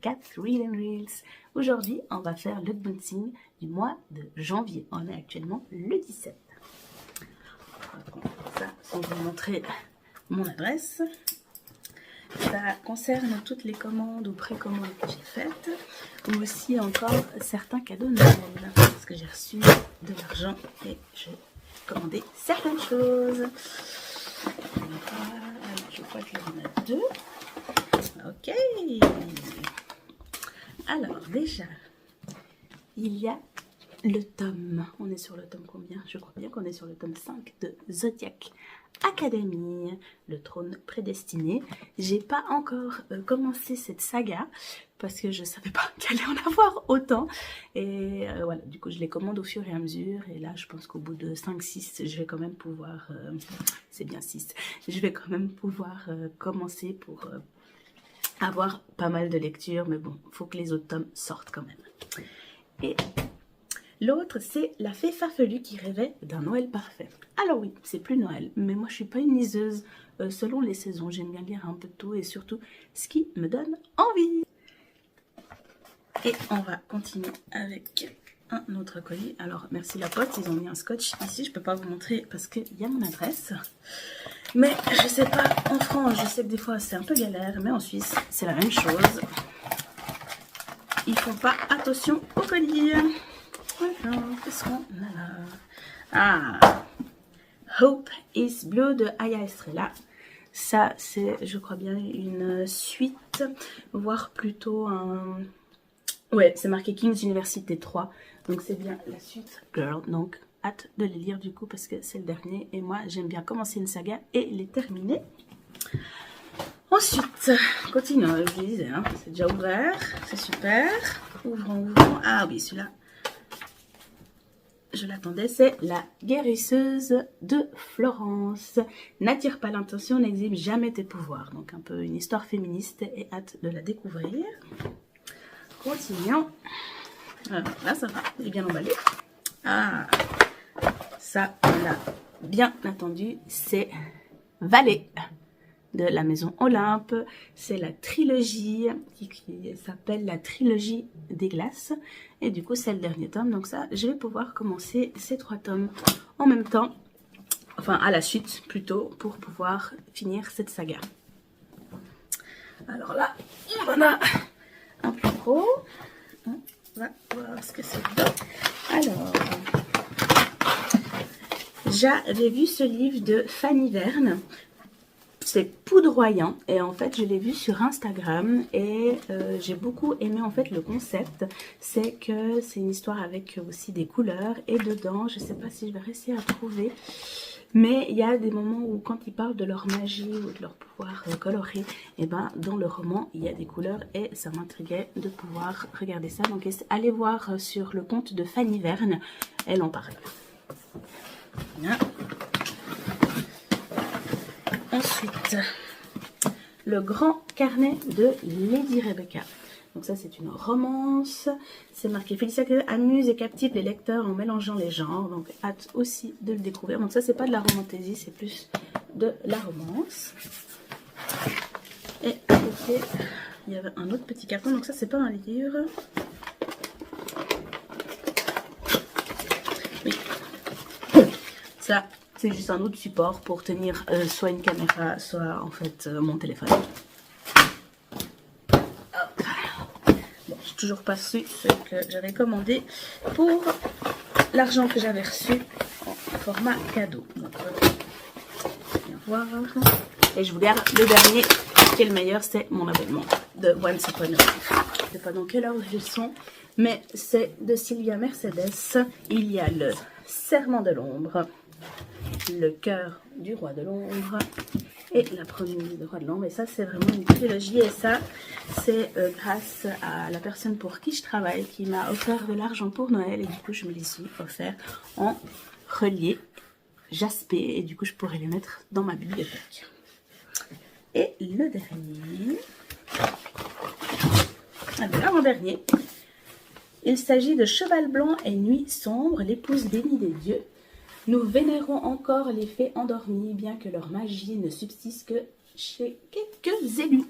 Cat Read and Reels. Aujourd'hui, on va faire le l'unboxing du mois de janvier. On est actuellement le 17. On va prendre ça sans vous montrer mon adresse. Ça concerne toutes les commandes ou précommandes que j'ai faites, ou aussi encore certains cadeaux de Noël, parce que j'ai reçu de l'argent et j'ai commandé certaines choses. Je crois qu'il y en a deux. Ok. Alors déjà, il y a le tome. On est sur le tome combien? Je crois bien qu'on est sur le tome 5 de Zodiac Academy, le trône prédestiné. J'ai pas encore commencé cette saga parce que je savais pas qu'elle allait en avoir autant. Et voilà, du coup je les commande au fur et à mesure. Et là je pense qu'au bout de 5-6, je vais quand même pouvoir... c'est bien 6. Je vais quand même pouvoir commencer pour avoir pas mal de lectures. Mais bon, faut que les autres tomes sortent quand même. Et... l'autre, c'est La Fée Farfelue qui rêvait d'un Noël parfait. Alors oui, c'est plus Noël, mais moi je suis pas une liseuse selon les saisons. J'aime bien lire un peu de tout et surtout ce qui me donne envie. Et on va continuer avec un autre colis. Alors merci La Poste, ils ont mis un scotch ici. Je peux pas vous montrer parce qu'il y a mon adresse. Mais je sais pas, en France, je sais que des fois c'est un peu galère, mais en Suisse c'est la même chose. Ils font pas attention au colis. Alors, qu'est-ce qu'on a là? Ah, Hope is Blue de Aya Estrella. Ça, c'est, je crois bien, une suite, voire plutôt un... ouais, c'est marqué King's University 3. Donc, c'est bien la suite Girl. Donc, hâte de les lire du coup parce que c'est le dernier. Et moi, j'aime bien commencer une saga et les terminer. Ensuite, continuons. Je vous disais, hein, c'est déjà ouvert. C'est super. Ouvrons, ouvrons. Ah oui, celui-là. Je l'attendais, c'est La guérisseuse de Florence. N'attire pas l'intention, n'exhibe jamais tes pouvoirs. Donc un peu une histoire féministe et hâte de la découvrir. Continuons. Alors, là, ça va, il est bien emballé. Ah, ça, on l'a bien attendu, c'est Vallée de la maison Olympe. C'est la trilogie qui s'appelle la trilogie des glaces. Et du coup, c'est le dernier tome. Donc ça, je vais pouvoir commencer ces 3 tomes en même temps. Enfin, à la suite, plutôt, pour pouvoir finir cette saga. Alors là, on en a un plus gros. On va voir ce que c'est dedans. Alors, j'avais vu ce livre de Fanny Verne. C'est poudroyant et en fait je l'ai vu sur Instagram et j'ai beaucoup aimé en fait le concept. C'est que c'est une histoire avec aussi des couleurs et dedans, je sais pas si je vais réussir à trouver, mais il y a des moments où quand ils parlent de leur magie ou de leur pouvoir coloré, et ben dans le roman il y a des couleurs et ça m'intriguait de pouvoir regarder ça. Donc allez voir sur le compte de Fanny Verne, elle en parle. Voilà. Ensuite, le grand carnet de Lady Rebecca. Donc ça, c'est une romance. C'est marqué Félicia amuse et captive les lecteurs en mélangeant les genres. Donc, hâte aussi de le découvrir. Donc ça, c'est pas de la romantaisie, c'est plus de la romance. Et à côté, il y avait un autre petit carton. Donc ça, c'est pas un livre. Oui. Ça... c'est juste un autre support pour tenir soit une caméra, soit en fait mon téléphone. Bon, j'ai toujours pas su ce que j'avais commandé pour l'argent que j'avais reçu en format cadeau. Donc, bien voir. Et je vous garde le dernier qui est le meilleur, c'est mon abonnement de Once Upon a Time. Je sais pas dans quelle heure ils sont, mais c'est de Sylvia Mercedes. Il y a le Serment de l'ombre, le cœur du roi de l'ombre et la promise du roi de l'ombre. Et ça, c'est vraiment une trilogie. Et ça, c'est grâce à la personne pour qui je travaille qui m'a offert de l'argent pour Noël. Et du coup, je me les suis offert en relié jaspé. Et du coup, je pourrais les mettre dans ma bibliothèque. Et le dernier, l'avant-dernier, il s'agit de Cheval Blanc et Nuit Sombre, l'épouse bénie des dieux. Nous vénérons encore les fées endormies, bien que leur magie ne subsiste que chez quelques élus.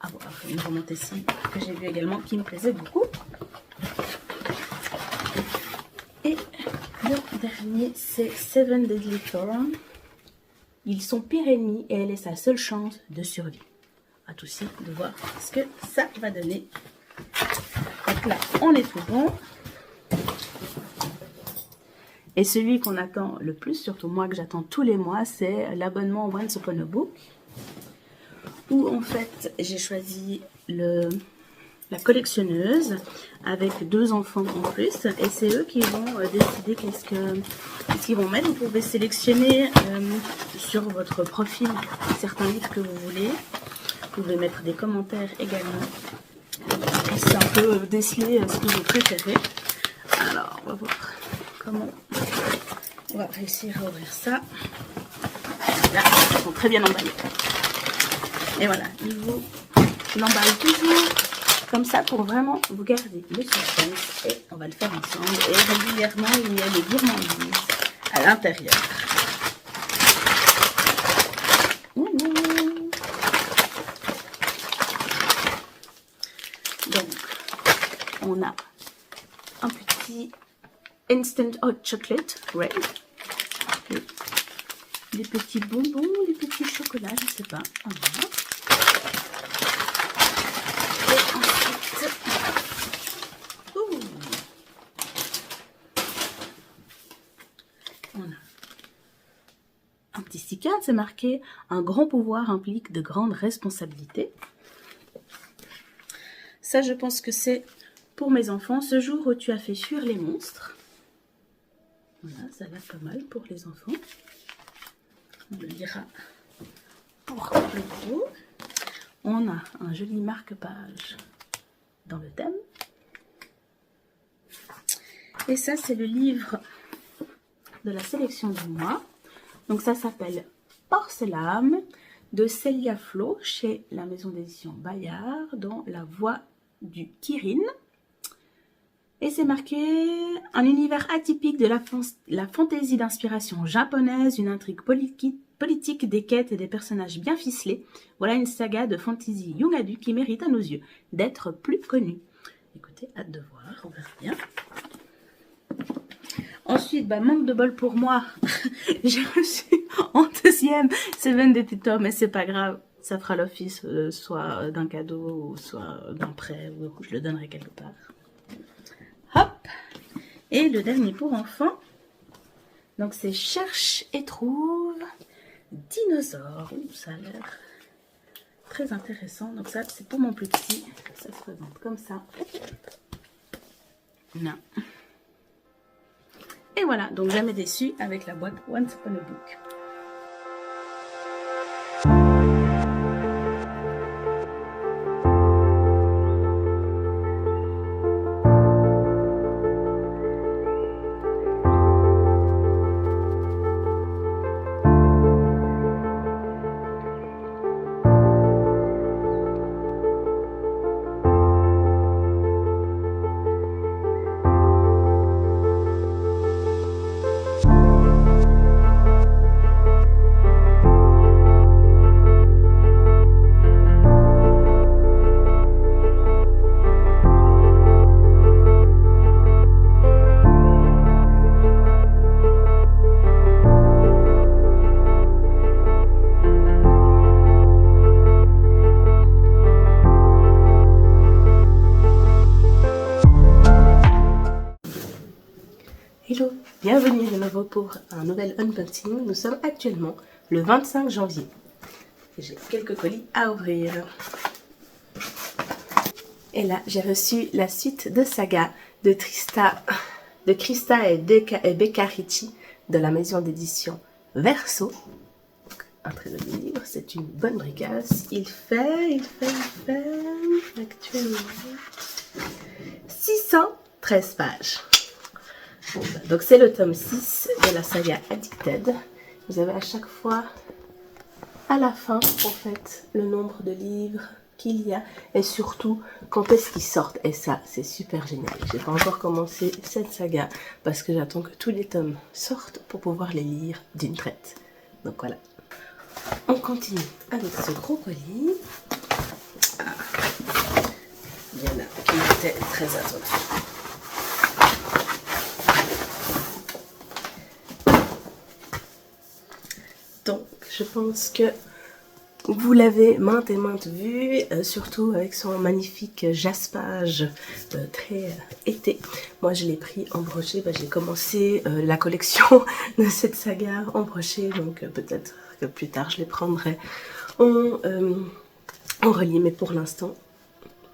avoir une romance ici que j'ai vue également qui me plaisait beaucoup. Et le dernier, c'est Seven Deadly Thorns. Ils sont pires ennemis et elle est sa seule chance de survie. Hâte aussi de voir ce que ça va donner. Donc là, on est tout bon. Et celui qu'on attend le plus, surtout moi que j'attends tous les mois, c'est l'abonnement Once Upon a Book. Où en fait, j'ai choisi la collectionneuse avec 2 enfants en plus. Et c'est eux qui vont décider qu'est-ce qu'ils vont mettre. Vous pouvez sélectionner sur votre profil certains livres que vous voulez. Vous pouvez mettre des commentaires également. C'est un peu déceler ce que vous préférez. Alors, on va voir comment on va réussir à ouvrir ça. Là, ils sont très bien emballés. Et voilà, ils vous l'emballent toujours comme ça pour vraiment vous garder le suspense. Et on va le faire ensemble. Et régulièrement, il y a des gourmandises à l'intérieur. Donc, on a un petit Instant Hot Chocolate Red. Les petits bonbons, les petits chocolats, je ne sais pas. Voilà. Et ensuite, on a un petit sticker, c'est marqué « Un grand pouvoir implique de grandes responsabilités ». Ça, je pense que c'est pour mes enfants. Ce jour où tu as fait fuir les monstres. Voilà, ça a l'air pas mal pour les enfants. On le lira pour le gros. On a un joli marque-page dans le thème. Et ça, c'est le livre de la sélection du mois. Donc ça s'appelle Porcelaine de Célia Flo chez la maison d'édition Bayard dans La Voix du Kirin. Et c'est marqué un univers atypique de la fantaisie d'inspiration japonaise, une intrigue politique, des quêtes et des personnages bien ficelés. Voilà une saga de fantasy young adulte qui mérite à nos yeux d'être plus connue. Écoutez, hâte de voir, on verra bien. Ensuite, manque de bol pour moi, j'ai reçu en 2e Seven Deadly Thorns, mais c'est pas grave, ça fera l'office soit d'un cadeau ou soit d'un prêt, ou je le donnerai quelque part. Hop. Et le dernier pour enfants, donc c'est Cherche et trouve dinosaure. Ça a l'air très intéressant. Donc ça, c'est pour mon plus petit. Ça se présente comme ça. Non. Et voilà, donc jamais déçu avec la boîte Once Upon a Book. Hello, bienvenue de nouveau pour un nouvel unboxing. Nous sommes actuellement le 25 janvier. J'ai quelques colis à ouvrir. Et là, j'ai reçu la suite de saga de Krista et Becca Ricci de la maison d'édition Verso. Un très joli livre, c'est une bonne bricasse. Il fait actuellement 613 pages. Donc c'est le tome 6 de la saga Addicted. Vous avez à chaque fois à la fin en fait le nombre de livres qu'il y a et surtout quand est-ce qu'ils sortent. Et ça c'est super génial. J'ai pas encore commencé cette saga parce que j'attends que tous les tomes sortent pour pouvoir les lire d'une traite. Donc voilà. On continue avec ce gros colis. Ah, était très attendu. Donc, je pense que vous l'avez maintes et maintes vu, surtout avec son magnifique jaspage très été. Moi, je l'ai pris en brochet. J'ai commencé la collection de cette saga en brochet, donc peut-être que plus tard, je les prendrai en relié. Mais pour l'instant,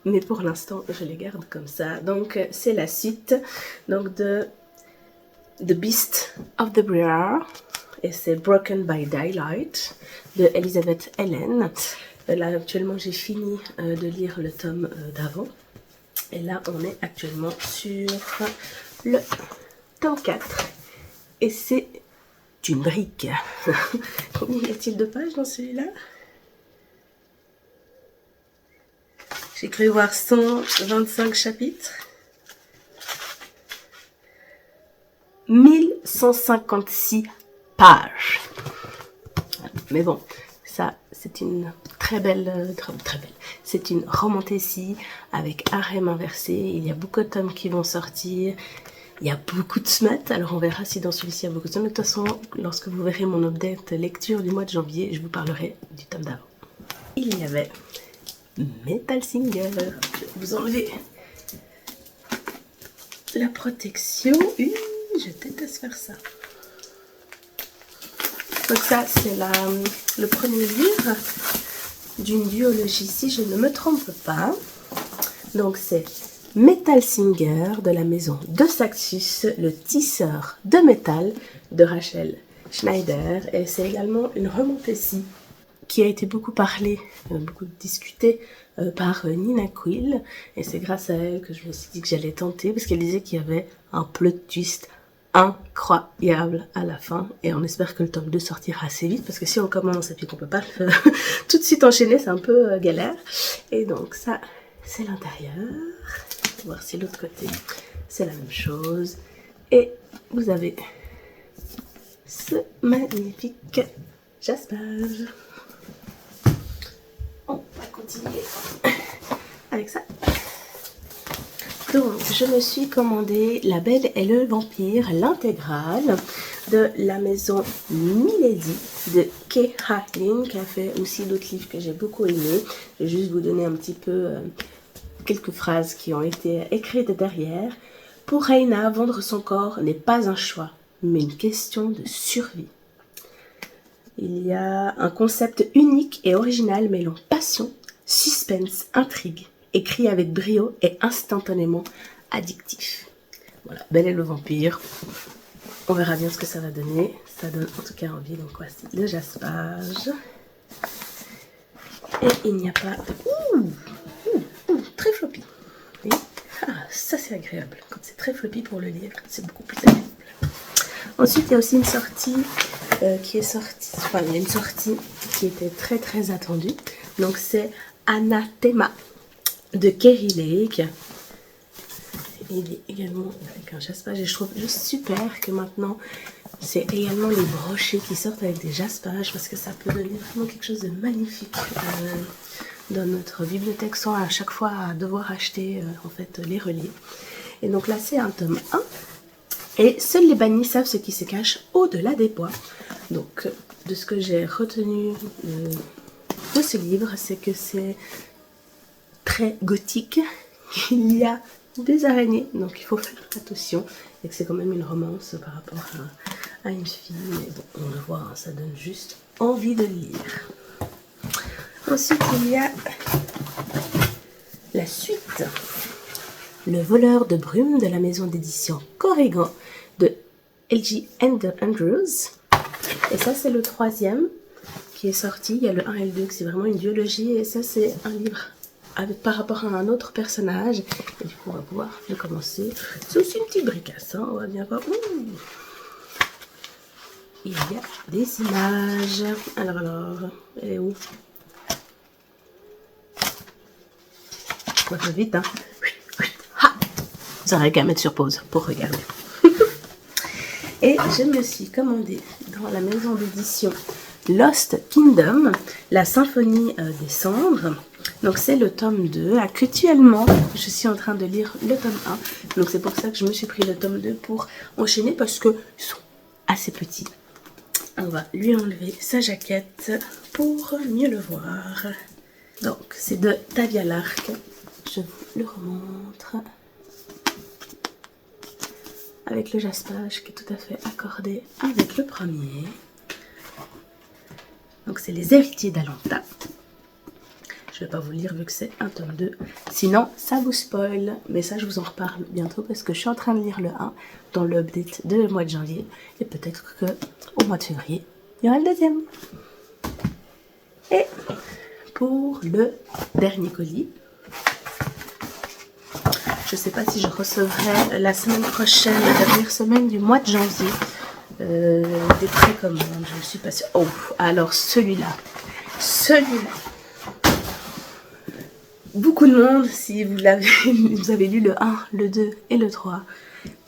je les garde comme ça. Donc, c'est la suite donc de The Beast of the Briar. Et c'est Broken by Daylight de Elizabeth Helen. Là, actuellement, j'ai fini de lire le tome d'avant. Et là, on est actuellement sur le tome 4. Et c'est une brique. Combien y a-t-il de pages dans celui-là? J'ai cru voir 125 chapitres. 1156 pages. Mais bon, ça, c'est une très belle, c'est une romantécie avec harem inversé. Il y a beaucoup de tomes qui vont sortir. Il y a beaucoup de smut. Alors, on verra si dans celui-ci, il y a beaucoup de smut. De toute façon, lorsque vous verrez mon update lecture du mois de janvier, je vous parlerai du tome d'avant. Il y avait Metal Singer. Je vais vous enlever la protection. Je déteste faire ça. Donc ça, c'est le premier livre d'une duologie, si je ne me trompe pas. Donc c'est Metal Singer de la maison de Saxus, le tisseur de métal de Rachel Schneider. Et c'est également une romantécie qui a été beaucoup parlée, beaucoup discutée par Nina Quill. Et c'est grâce à elle que je me suis dit que j'allais tenter, parce qu'elle disait qu'il y avait un plot twist incroyable à la fin, et on espère que le tome 2 sortira assez vite, parce que si on commence et puis qu'on peut pas tout de suite enchaîner, c'est un peu galère. Et donc ça, c'est l'intérieur. On va voir si l'autre côté c'est la même chose, et vous avez ce magnifique jaspage. On va continuer avec ça. Donc, je me suis commandé La Belle et le Vampire, l'intégrale de la maison Milady de Kay Hartlin, qui a fait aussi d'autres livres que j'ai beaucoup aimés. Je vais juste vous donner un petit peu quelques phrases qui ont été écrites derrière. Pour Raina, vendre son corps n'est pas un choix, mais une question de survie. Il y a un concept unique et original mêlant passion, suspense, intrigue. Écrit avec brio et instantanément addictif. Voilà, Belle et le Vampire. On verra bien ce que ça va donner. Ça donne en tout cas envie. Donc voici le jaspage. Et il n'y a pas... très floppy. Et, ça c'est agréable. Quand c'est très floppy pour le livre, c'est beaucoup plus agréable. Ensuite, il y a aussi une sortie qui est sortie... Enfin, il y a une sortie qui était très très attendue. Donc c'est Anathema de Keri Lake. Il est également avec un jaspage, et je trouve juste super que maintenant c'est également les brochets qui sortent avec des jaspages, parce que ça peut donner vraiment quelque chose de magnifique dans notre bibliothèque, sans à chaque fois devoir acheter en fait les reliés. Et donc là c'est un tome 1, et seuls les bannis savent ce qui se cache au-delà des bois. Donc de ce que j'ai retenu de ce livre, c'est que c'est très gothique, il y a des araignées, donc il faut faire attention, et que c'est quand même une romance par rapport à une fille, mais bon, on le voit, hein, ça donne juste envie de lire. Ensuite, il y a la suite, Le voleur de brume de la maison d'édition Corrigan de L.G. Andrews, et ça c'est le troisième qui est sorti. Il y a le 1 et le 2, c'est vraiment une duologie, et ça c'est un livre par rapport à un autre personnage, et du coup on va pouvoir le commencer. C'est aussi une petite bricasse, hein, on va bien voir. Il y a des images. Alors, elle est où? On va faire vite, hein. Vous aurez qu'à mettre sur pause pour regarder. Et je me suis commandé dans la maison d'édition Lost Kingdom, la symphonie des cendres. Donc c'est le tome 2. Actuellement, je suis en train de lire le tome 1. Donc c'est pour ça que je me suis pris le tome 2 pour enchaîner parce qu'ils sont assez petits. On va lui enlever sa jaquette pour mieux le voir. Donc c'est de Tavia Lark. Je vous le remontre. Avec le jaspage qui est tout à fait accordé avec le premier. Donc c'est les héritiers d'Alanta. Je ne vais pas vous le lire vu que c'est un tome 2. Sinon, ça vous spoil. Mais ça, je vous en reparle bientôt parce que je suis en train de lire le 1 dans l'update de mois de janvier. Et peut-être qu'au mois de février, il y aura le deuxième. Et pour le dernier colis, je ne sais pas si je recevrai la semaine prochaine, la dernière semaine du mois de janvier, des précommandes. Je ne suis pas sûre. Oh, alors celui-là. Beaucoup de monde, si vous avez lu le 1, le 2 et le 3,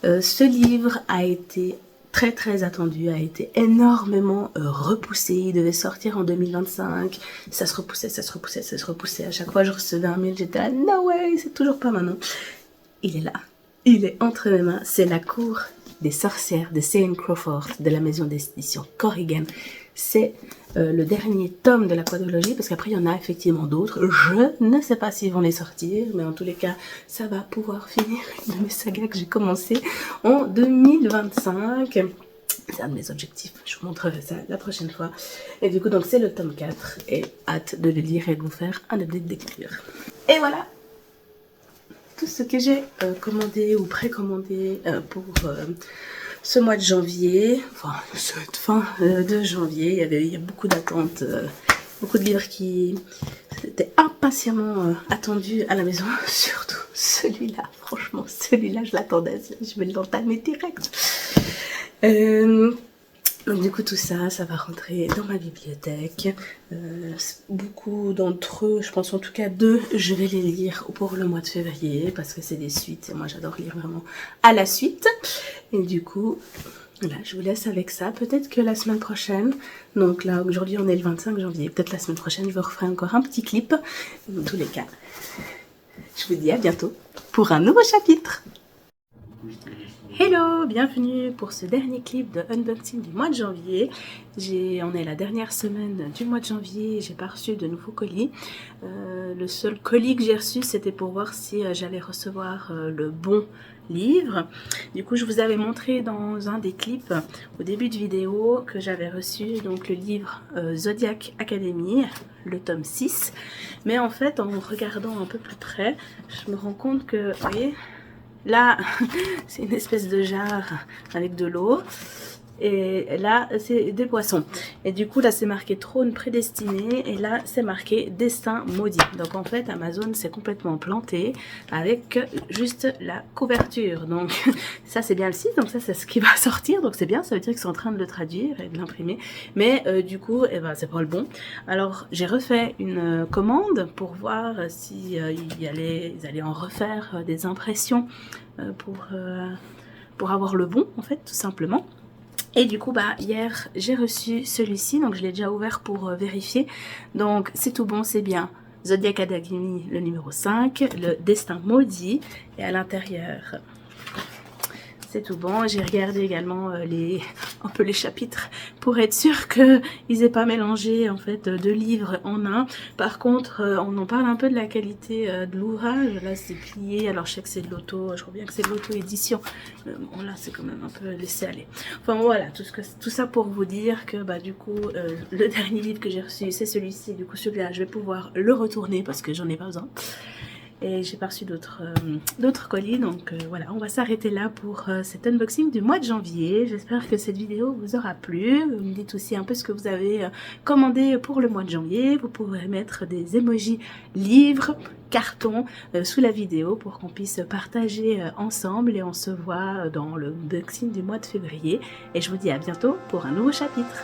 ce livre a été très très attendu, a été énormément repoussé. Il devait sortir en 2025, ça se repoussait. À chaque fois je recevais un mail, j'étais là, no way, c'est toujours pas maintenant. Il est là, il est entre mes mains, c'est La Cour des sorcières de C.N. Crawford de la maison d'édition Corrigan. C'est le dernier tome de la quadrologie, parce qu'après il y en a effectivement d'autres. Je ne sais pas s'ils vont les sortir, mais en tous les cas, ça va pouvoir finir une de mes sagas que j'ai commencé en 2025. C'est un de mes objectifs, je vous montrerai ça la prochaine fois. Et du coup, donc c'est le tome 4, et hâte de le lire et de vous faire un update de lecture. Et voilà tout ce que j'ai commandé ou précommandé pour ce mois de janvier, enfin cette fin de janvier. Il y a beaucoup d'attentes, beaucoup de livres qui étaient impatiemment attendus à la maison, surtout celui-là. Franchement, celui-là, je l'attendais, je vais l'entamer direct. Donc du coup tout ça, ça va rentrer dans ma bibliothèque. Beaucoup d'entre eux, je pense en tout cas 2, je vais les lire pour le mois de février parce que c'est des suites et moi j'adore lire vraiment à la suite. Et du coup, voilà, je vous laisse avec ça. Peut-être que la semaine prochaine, donc là aujourd'hui on est le 25 janvier, peut-être la semaine prochaine je vous referai encore un petit clip. Dans tous les cas, je vous dis à bientôt pour un nouveau chapitre. Hello, bienvenue pour ce dernier clip de unboxing du mois de janvier. On est la dernière semaine du mois de janvier, j'ai pas reçu de nouveaux colis. Le seul colis que j'ai reçu, c'était pour voir si j'allais recevoir le bon livre. Du coup, je vous avais montré dans un des clips au début de vidéo que j'avais reçu donc le livre Zodiac Academy, le tome 6. Mais en fait, en regardant un peu plus près, je me rends compte que, vous voyez, là, c'est une espèce de jarre avec de l'eau. Et là, c'est des poissons. Et du coup, là, c'est marqué trône prédestiné. Et là, c'est marqué destin maudit. Donc, en fait, Amazon s'est complètement planté avec juste la couverture. Donc, ça, c'est bien le site. Donc, ça, c'est ce qui va sortir. Donc, c'est bien. Ça veut dire qu'ils sont en train de le traduire et de l'imprimer. Mais, du coup, eh ben, c'est pas le bon. Alors, j'ai refait une commande pour voir si ils allaient en refaire des impressions pour avoir le bon, en fait, tout simplement. Et du coup, bah, hier, j'ai reçu celui-ci, donc je l'ai déjà ouvert pour vérifier. Donc, c'est tout bon, c'est bien. Zodiac Academy, le numéro 5, le destin maudit, et à l'intérieur, c'est tout bon. J'ai regardé également un peu les chapitres pour être sûr qu'ils n'aient pas mélangé en fait 2 livres en un. Par contre, on en parle un peu de la qualité de l'ouvrage. Là, c'est plié. Alors, je sais que c'est de l'auto. Je crois bien que c'est de l'auto-édition. Bon, là, c'est quand même un peu laissé aller. Enfin, voilà. Tout ça pour vous dire que, bah, du coup, le dernier livre que j'ai reçu, c'est celui-ci. Du coup, celui-là, je vais pouvoir le retourner parce que j'en ai pas besoin. Et j'ai pas reçu d'autres colis, donc voilà, on va s'arrêter là pour cet unboxing du mois de janvier. J'espère que cette vidéo vous aura plu. Vous me dites aussi un peu ce que vous avez commandé pour le mois de janvier. Vous pourrez mettre des emojis livres, cartons sous la vidéo pour qu'on puisse partager ensemble, et on se voit dans le unboxing du mois de février. Et je vous dis à bientôt pour un nouveau chapitre.